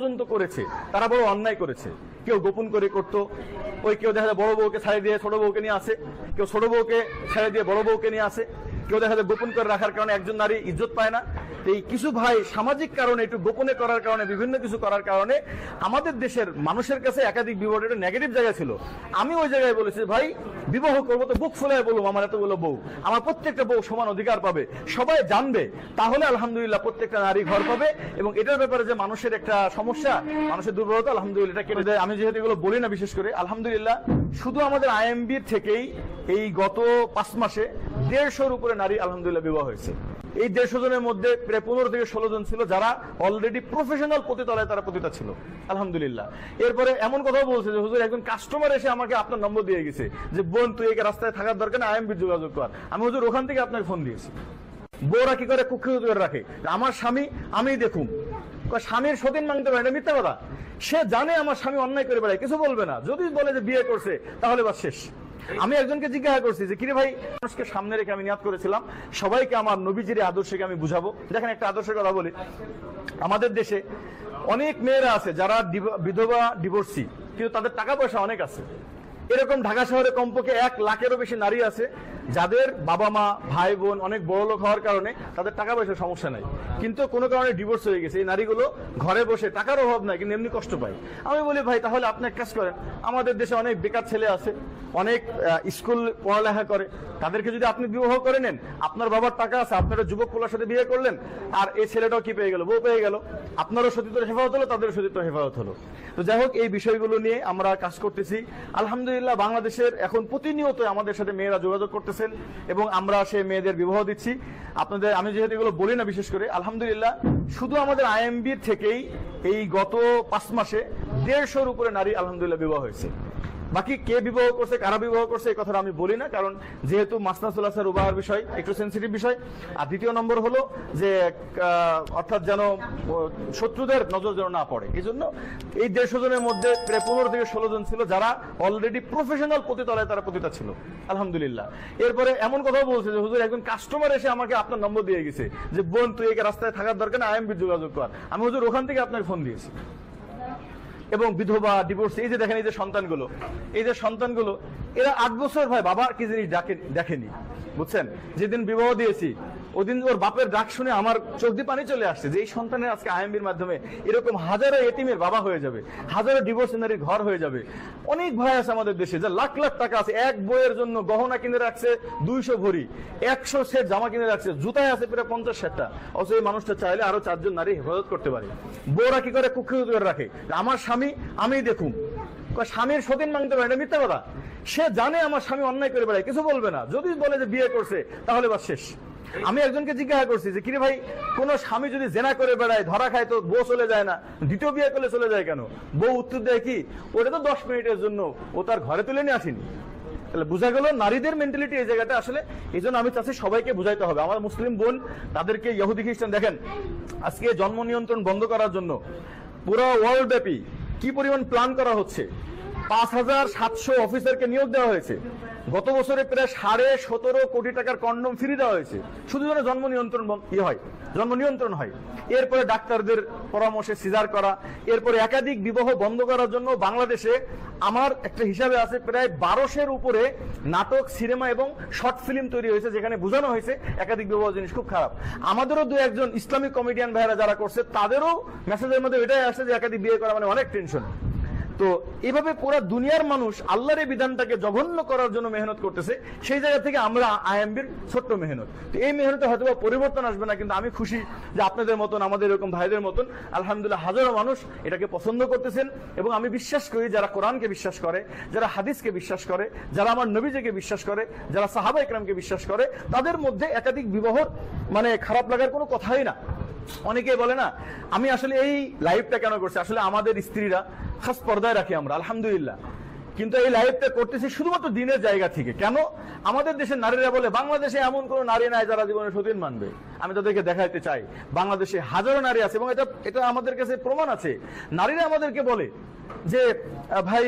পর্যন্ত করেছে তারা বড় অন্যায় করেছে। কেউ গোপন করে করতো, ওই কেউ দেখা যায় বড় বউকে ছাড়ি দিয়ে ছোট বউকে নিয়ে আসে, কেউ ছোট বউকে ছাড়ি দিয়ে বড় বউকে নিয়ে আসে, কেউ দেখা যায় গোপন করে রাখার কারণে একজন নারী ইজ্জত পায় না। এই কিছু ভাই সামাজিক কারণে একটু গোপনে করার কারণে, বিভিন্ন কিছু করার কারণে আমাদের দেশের মানুষের কাছে একাধিক বিবাহ একটা নেগেটিভ জায়গা ছিল। আমি ওই জায়গায় বলেছি ভাই বিবাহ করবো তো বুক ফুলায় বলবো আমার এতগুলো বউ, আমার প্রত্যেকটা বউ সমান অধিকার পাবে, সবাই জানবে, তাহলে আলহামদুলিল্লাহ প্রত্যেকটা নারী ঘর পাবে। এবং এটার ব্যাপারে যে মানুষের একটা সমস্যা, মানুষের দুর্বলতা, আলহামদুলিল্লাহ এটা কেটে যায়। আমি যেহেতু এগুলো বলি না বিশেষ করে, আলহামদুলিল্লাহ শুধু আমাদের আইএমবির থেকেই এই গত 5 মাসে 150-র উপরে নারী আলহামদুলিল্লাহ বিবাহ হয়েছে। এই 150 জনের মধ্যে প্রায় 15 থেকে 16 জন ছিল যারা অলরেডি প্রফেশনাল পতিতালয়ে তারা পতিতা ছিল আলহামদুলিল্লাহ। এরপরে এমন কথাও বলছে যে হুজুর একজন কাস্টমার এসে আমাকে আপনার নম্বর দিয়ে গেছে যে বোন তুই এই রাস্তায় থাকার দরকার না, আইএমবি যোগাযোগ কর। আমি হুজুর ওখান থেকে আপনাকে ফোন দিয়েছি। বউরা কি করে কুক্ষিগত করে রাখে, আমার স্বামী আমি দেখুন, স্বামীর সতীন মাংতে পারে, এটা মিথ্যা কথা। সে জানে আমার স্বামী অন্যায় করে বেড়ায়, কিছু বলবে না। যদি বলে যে বিয়ে করছে তাহলে বাস শেষ। আমি একজনকে জিজ্ঞাসা করছি যে কিরে ভাই, মানুষকে সামনে রেখে আমি নিয়াত করেছিলাম সবাইকে আমার নবীজির আদর্শকে আমি বুঝাবো। দেখেন একটা আদর্শের কথা বলি, আমাদের দেশে অনেক মেয়েরা আছে যারা বিধবা ডিভোর্সি, কিন্তু তাদের টাকা পয়সা অনেক আছে। এরকম ঢাকা শহরে কমপক্ষে 1 লাখেরও বেশি নারী আছে যাদের বাবা মা ভাই বোন অনেক বড় লোক হওয়ার কারণে তাদের টাকা পয়সার সমস্যা নাই, কিন্তু কোনো কারণে ডিভোর্স হয়ে গেছে। এই নারীগুলো ঘরে বসে, টাকার অভাব নাই কিন্তু এমনি কষ্ট পায়। আমি বলি ভাই তাহলে আপনি এক কাজ করেন, আমাদের দেশে অনেক বেকার ছেলে আছে, অনেক স্কুল পড়ালেখা করে, তাদেরকে যদি আপনি বিবাহ করে নেন, আপনার বাবার টাকা আছে, আপনারা যুবক পোলার সাথে বিয়ে করলেন, আর এই ছেলেটাও কি পেয়ে গেল, বউ পেয়ে গেল, আপনারও সতীত্বের হেফাজত হলো, তাদেরও সতীত্বের হেফাজত হলো। তো যাই হোক, এই বিষয়গুলো নিয়ে আমরা কাজ করতেছি আলহামদুলিল্লাহ। বাংলাদেশের এখন প্রতিনিয়ত আমাদের সাথে মেয়েরা যোগাযোগ করতেছেন এবং আমরা সেই মেয়েদের বিবাহ দিচ্ছি আপনাদের। আমি যেহেতু এগুলো বলি না বিশেষ করে, আলহামদুলিল্লাহ শুধু আমাদের আইএমবির থেকেই এই গত 5 মাসে 150-র উপরে নারী আলহামদুলিল্লাহ বিবাহ হয়েছে। বাকি কে বিবাহ করছে, কারা বিবাহ করছে এই কথাটা আমি বলি না, কারণ যেহেতু মাসনাসুল আসার উবাহার বিষয় একটু সেন্সিটিভ বিষয়। আর দ্বিতীয় নম্বর হলো যে অর্থাৎ যেন শত্রুদের নজর যেন না পড়ে, এই জন্য এই 150 জনের মধ্যে প্রায় 15 থেকে 16 জন ছিল যারা অলরেডি প্রফেশনাল পতিতালয়ে তারা পতিতা ছিল আলহামদুলিল্লাহ। এরপরে এমন কথাও বলছে যে হুজুর একজন কাস্টমার এসে আমাকে আপনার নম্বর দিয়ে গেছে যে বোন তুই এই রাস্তায় থাকার দরকার না, আইএমবি যোগাযোগ কর। আমি হুজুর ওখান থেকে আপনাকে ফোন দিয়েছি। এবং বিধবা ডিভোর্স, এই যে দেখেন এই যে সন্তানগুলো এরা 8 বছর ভাই বাবা কি জিনিস দেখেনি, বুঝছেন। যেদিন বিবাহ দিয়েছি ওদিন ওর বাপের ডাক শুনে আমার চোখ দিয়ে পানি চলে আসছে যে এই সন্তানের আজকে আইএমবির মাধ্যমে এরকম হাজারো এতিমের বাবা হয়ে যাবে, হাজারো ডিভোর্স নারীর ঘর হয়ে যাবে। অনেক ভাই আছে আমাদের দেশে যে লাখ লাখ টাকা আছে, এক বইয়ের জন্য গহনা কিনে রাখছে 200 ভরি, 100 সেট জামা কিনে রাখছে, জুতায় আছে প্রায় 50-60টা, অথচ এই মানুষটা চাইলে আরো 4 জন নারী হেফাজত করতে পারে। বউরা কি করে কুক্ষিগত করে রাখে, আমার স্বামী আমি দেখুন, স্বামীর সতীন মাংতে পারে, এটা মিথ্যা কথা। সে জানে আমার স্বামী অন্যায় করে বেড়ায়, কিছু বলবে না। যদি বলে যে বিয়ে করছে তাহলে বাস শেষ। আমি একজনকে জিজ্ঞাসা করছি যে কিরে ভাই, কোন স্বামী যদি জেনা করে বেড়ায়, ধরা খায়, তো বউ চলে যায় না, দ্বিতীয় বিয়ে করলে চলে যায় কেন? বউ উত্তর দেয় কি, ওটা তো 10 মিনিটের জন্য, ও তার ঘরে তুলে নিয়ে আসেনি। তাহলে বোঝা গেল নারীদের মেন্টালিটি এই জায়গাটা আসলে। এই জন্য আমি চাচ্ছি সবাইকে বুঝাইতে হবে, আমার মুসলিম বোন তাদেরকে ইহুদি খ্রিস্টান, দেখেন আজকে জন্ম নিয়ন্ত্রণ বন্ধ করার জন্য পুরো ওয়ার্ল্ড ব্যাপী কি পরিমাণ প্ল্যান করা হচ্ছে। 5700 অফিসারকে নিয়োগ দেওয়া হয়েছে। গত বছরে প্রায় 17.5 কোটি টাকার কন্ডম ফ্রি দেওয়া হয়েছে, শুধু যেন জন্ম নিয়ন্ত্রণ হয়। এরপরে ডাক্তারদের পরামর্শে সিজার করা, এরপরে একাধিক বিবাহ বন্ধ করার জন্য বাংলাদেশে আমার একটা হিসাবে আছে প্রায় 1200-এর উপরে নাটক, সিনেমা এবং শর্ট ফিল্ম তৈরি হয়েছে, যেখানে বোঝানো হয়েছে একাধিক বিবাহ জিনিস খুব খারাপ। আমাদেরও 2-1 ইসলামিক কমেডিয়ান ভাইরা যারা করছে তাদেরও মেসেজের মধ্যে এটাই আসছে যে একাধিক বিয়ে করা মানে অনেক টেনশন। তো এভাবে পুরো দুনিয়ার মানুষ আল্লাহর এই বিধানটাকে জঘন্য করার জন্য মেহনত করতেছে। সেই জায়গা থেকে আমরা আইএমবির ছোট্ট মেহনত, তো এই মেহনতে হয়তো পরিবর্তন আসবে না, কিন্তু আমি খুশি যে আপনাদের মতন, আমাদের এরকম ভাইদের মতন আলহামদুলিল্লাহ হাজারো মানুষ এটাকে পছন্দ করতেছেন। এবং আমি বিশ্বাস করি যারা কোরআনকে বিশ্বাস করে, যারা হাদিসকে বিশ্বাস করে, যারা আমার নবীজিকে বিশ্বাস করে, যারা সাহাবা ইকরামকে বিশ্বাস করে, তাদের মধ্যে একাধিক বিবাহর মানে খারাপ লাগার কোনো কথাই না। অনেকে বলে না, আমি আসলে এই লাইভটা কেন করছি, আসলে আমাদের স্ত্রীরা খাস পর্দায় রাখি আমরা আলহামদুলিল্লাহ, কিন্তু এই লাইভটা করতেছি শুধুমাত্র দিনের জায়গা থেকে। কেন? আমাদের দেশের নারীরা বলে বাংলাদেশে এমন কোন নারী নাই যারা জীবনে সতীন মানবে। আমি তাদেরকে দেখাইতে চাই বাংলাদেশে হাজারো নারী আছে এবং এটা আমাদের কাছে প্রমাণ আছে। নারীরা আমাদেরকে বলে যে ভাই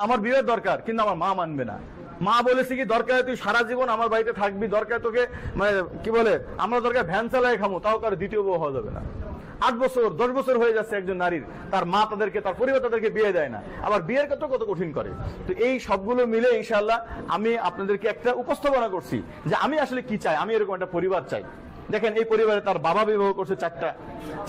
আমার বিয়ের দরকার, কিন্তু আমার মা মানবে না। মা বলেছে কি, দরকার তুই সারা জীবন আমার বাড়িতে থাকবি, দরকার তোকে মানে কি বলে আমরা দরকার ভ্যান চালায় খামো, তাও কারো দ্বিতীয় বউ হওয়া যাবে না। 8 বছর 10 বছর হয়ে যাচ্ছে একজন নারীর, তার মা তাদেরকে, তার পরিবার তাদেরকে বিয়ে দেয় না, আবার বিয়ের কত কত কঠিন করে। তো এই সবগুলো মিলে ইনশাআল্লাহ আমি আপনাদেরকে একটা উপস্থাপনা করছি যে আমি আসলে কি চাই। আমি এরকম একটা পরিবার চাই। দেখেন, এই পরিবারে তার বাবা বিবাহ করছে 4টা,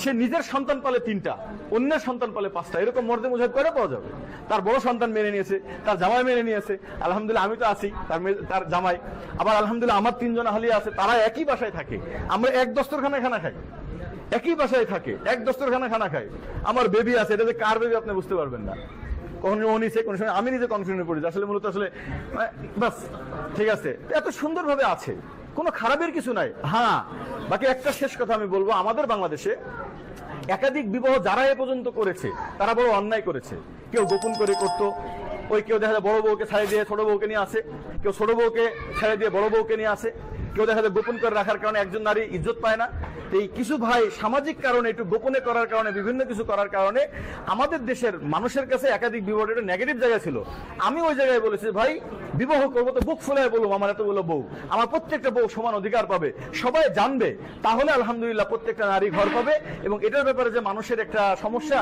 সে নিজের সন্তান পালে 3টা, অন্যের সন্তান পালে 5টা, এরকম মর্দে মুজাহিদ করে পাওয়া যাবে। তার বড় সন্তান মেনে নিয়েছে, তার জামাই মেনে নিয়েছে, আলহামদুলিল্লাহ আমি তো আছি, তার জামাই, আবার আলহামদুলিল্লাহ আমার 3 জন আহলি আছে, তারা একই বাসায় থাকে, আমরা এক দস্তরখানায় খানা খাই, একই বাসায় থাকে, এক দস্তরখানায় খানা খাই। আমার বেবি আছে, এটা যে কার বেবি আপনি বুঝতে পারবেন না। কখনো ও নিছে, কোনো সময় আমি নিজে কনফিউশনে পড়ি, আসলে মূলত আসলে বাস ঠিক আছে, এত সুন্দরভাবে আছে, কোনো খারাপের কিছু নাই। হ্যাঁ, বাকি একটা শেষ কথা আমি বলবো, আমাদের বাংলাদেশে একাধিক বিবাহ যারা এ পর্যন্ত করেছে তারা বড় অন্যায় করেছে। কেউ গোপন করে করতো, ওই কেউ দেখা যায় বড় বউকে ছাড়িয়ে দিয়ে ছোট বউকে নিয়ে আসে, কেউ ছোট বউকে ছেড়ে দিয়ে বড় বউকে নিয়ে আসে, কেউ দেখা যায় গোপন করে রাখার কারণে একজন নারী ইজ্জত পায় না। এই কিছু ভাই সামাজিক কারণে, একটু গোপনে করার কারণে, বিভিন্ন কিছু করার কারণে আমাদের দেশের মানুষের কাছে একাধিক বিবাহ একটা নেগেটিভ জায়গা ছিল। আমি ওই জায়গায় বলেছি, ভাই বিবাহ করবো তো বুক ফুলায় বলবো আমার এতগুলো বউ, আমার প্রত্যেকটা বউ সমান অধিকার পাবে, সবাই জানবে, তাহলে আলহামদুলিল্লাহ প্রত্যেকটা নারী ঘর পাবে। এবং এটার ব্যাপারে যে মানুষের একটা সমস্যা,